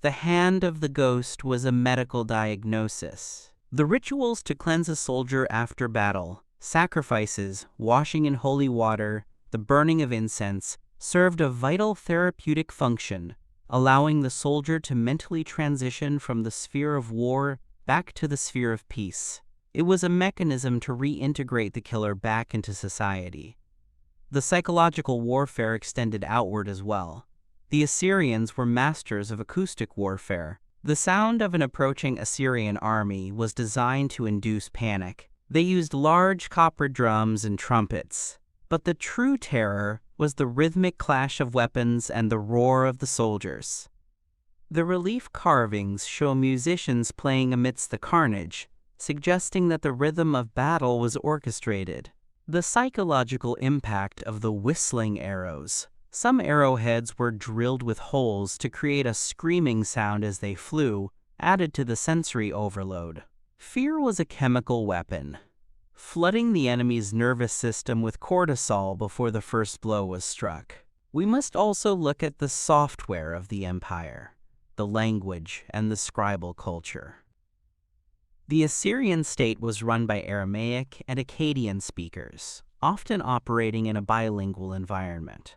The hand of the ghost was a medical diagnosis. The rituals to cleanse a soldier after battle, sacrifices, washing in holy water, the burning of incense, served a vital therapeutic function, allowing the soldier to mentally transition from the sphere of war back to the sphere of peace. It was a mechanism to reintegrate the killer back into society. The psychological warfare extended outward as well. The Assyrians were masters of acoustic warfare. The sound of an approaching Assyrian army was designed to induce panic. They used large copper drums and trumpets. But the true terror was the rhythmic clash of weapons and the roar of the soldiers. The relief carvings show musicians playing amidst the carnage, suggesting that the rhythm of battle was orchestrated. The psychological impact of the whistling arrows. Some arrowheads were drilled with holes to create a screaming sound as they flew, added to the sensory overload. Fear was a chemical weapon, flooding the enemy's nervous system with cortisol before the first blow was struck. We must also look at the software of the empire, the language, and the scribal culture. The Assyrian state was run by Aramaic and Akkadian speakers, often operating in a bilingual environment.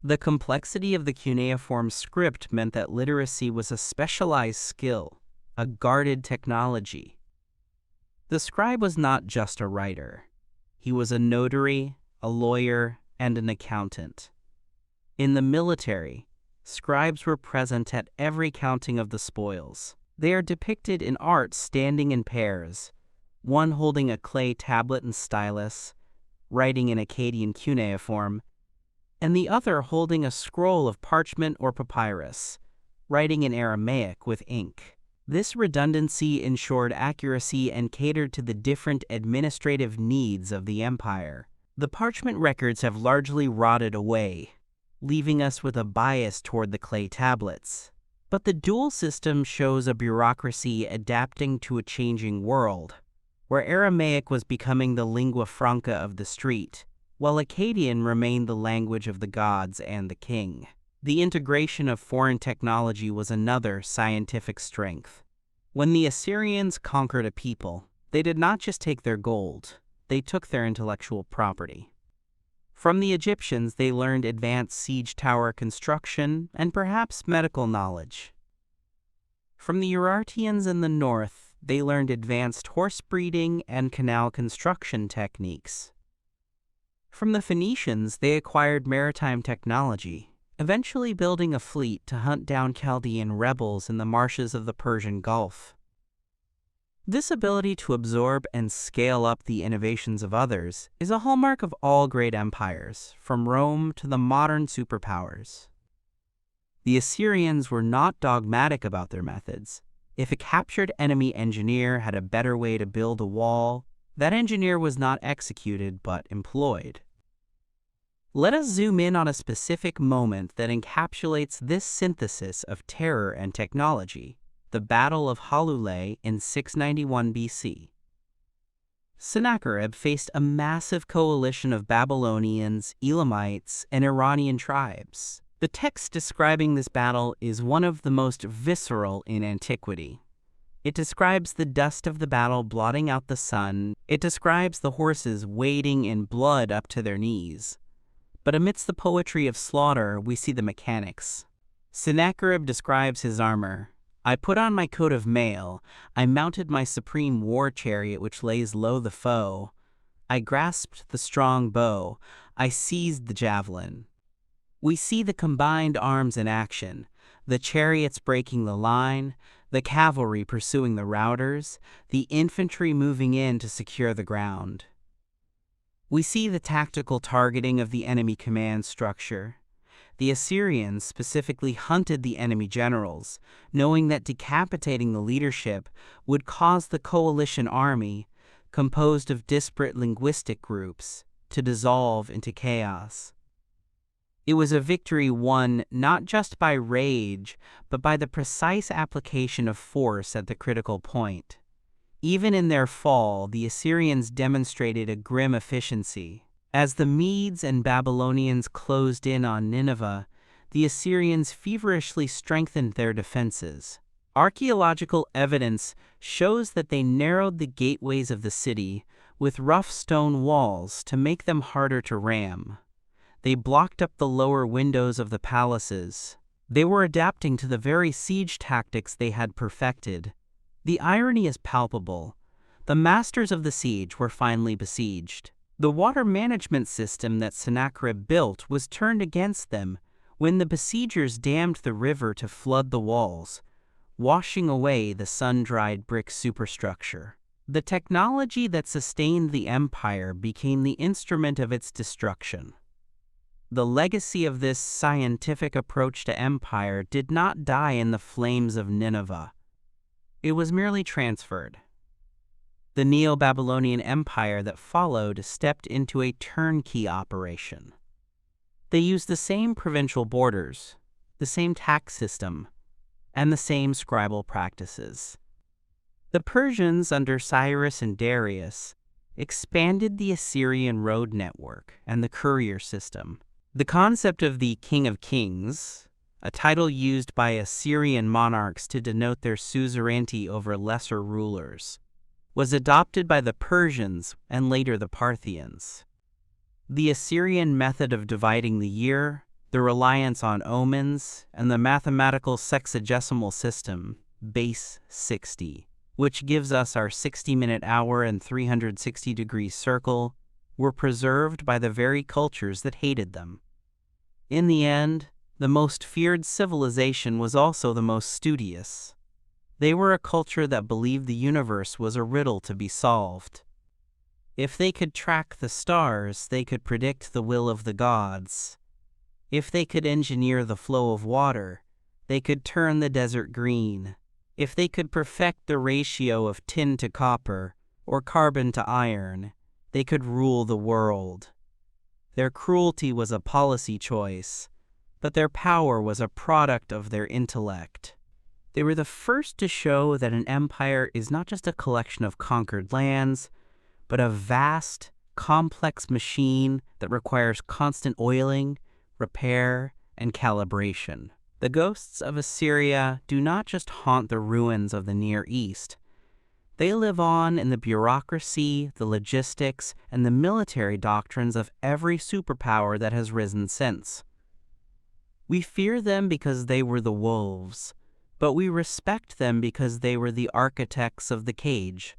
The complexity of the cuneiform script meant that literacy was a specialized skill, a guarded technology. The scribe was not just a writer. He was a notary, a lawyer, and an accountant. In the military, scribes were present at every counting of the spoils. They are depicted in art standing in pairs, one holding a clay tablet and stylus, writing in Akkadian cuneiform, and the other holding a scroll of parchment or papyrus, writing in Aramaic with ink. This redundancy ensured accuracy and catered to the different administrative needs of the empire. The parchment records have largely rotted away, leaving us with a bias toward the clay tablets. But the dual system shows a bureaucracy adapting to a changing world, where Aramaic was becoming the lingua franca of the street, while Akkadian remained the language of the gods and the king. The integration of foreign technology was another scientific strength. When the Assyrians conquered a people, they did not just take their gold, they took their intellectual property. From the Egyptians, they learned advanced siege tower construction and perhaps medical knowledge. From the Urartians in the north, they learned advanced horse breeding and canal construction techniques. From the Phoenicians, they acquired maritime technology, eventually building a fleet to hunt down Chaldean rebels in the marshes of the Persian Gulf. This ability to absorb and scale up the innovations of others is a hallmark of all great empires, from Rome to the modern superpowers. The Assyrians were not dogmatic about their methods. If a captured enemy engineer had a better way to build a wall, that engineer was not executed but employed. Let us zoom in on a specific moment that encapsulates this synthesis of terror and technology, the Battle of Haluleh in 691 BC. Sennacherib faced a massive coalition of Babylonians, Elamites, and Iranian tribes. The text describing this battle is one of the most visceral in antiquity. It describes the dust of the battle blotting out the sun. It describes the horses wading in blood up to their knees. But amidst the poetry of slaughter, we see the mechanics. Sennacherib describes his armor. I put on my coat of mail. I mounted my supreme war chariot which lays low the foe. I grasped the strong bow. I seized the javelin. We see the combined arms in action, the chariots breaking the line, the cavalry pursuing the routers, the infantry moving in to secure the ground. We see the tactical targeting of the enemy command structure. The Assyrians specifically hunted the enemy generals, knowing that decapitating the leadership would cause the coalition army, composed of disparate linguistic groups, to dissolve into chaos. It was a victory won not just by rage, but by the precise application of force at the critical point. Even in their fall, the Assyrians demonstrated a grim efficiency. As the Medes and Babylonians closed in on Nineveh, the Assyrians feverishly strengthened their defenses. Archaeological evidence shows that they narrowed the gateways of the city with rough stone walls to make them harder to ram. They blocked up the lower windows of the palaces. They were adapting to the very siege tactics they had perfected. The irony is palpable. The masters of the siege were finally besieged. The water management system that Sennacherib built was turned against them when the besiegers dammed the river to flood the walls, washing away the sun-dried brick superstructure. The technology that sustained the empire became the instrument of its destruction. The legacy of this scientific approach to empire did not die in the flames of Nineveh. It was merely transferred. The Neo-Babylonian Empire that followed stepped into a turnkey operation. They used the same provincial borders, the same tax system, and the same scribal practices. The Persians under Cyrus and Darius expanded the Assyrian road network and the courier system. The concept of the King of Kings, a title used by Assyrian monarchs to denote their suzerainty over lesser rulers, was adopted by the Persians and later the Parthians. The Assyrian method of dividing the year, the reliance on omens, and the mathematical sexagesimal system, base 60, which gives us our 60-minute hour and 360-degree circle, were preserved by the very cultures that hated them. In the end, the most feared civilization was also the most studious. They were a culture that believed the universe was a riddle to be solved. If they could track the stars, they could predict the will of the gods. If they could engineer the flow of water, they could turn the desert green. If they could perfect the ratio of tin to copper or carbon to iron, they could rule the world. Their cruelty was a policy choice, but their power was a product of their intellect. They were the first to show that an empire is not just a collection of conquered lands, but a vast, complex machine that requires constant oiling, repair, and calibration. The ghosts of Assyria do not just haunt the ruins of the Near East. They live on in the bureaucracy, the logistics, and the military doctrines of every superpower that has risen since. We fear them because they were the wolves, but we respect them because they were the architects of the cage.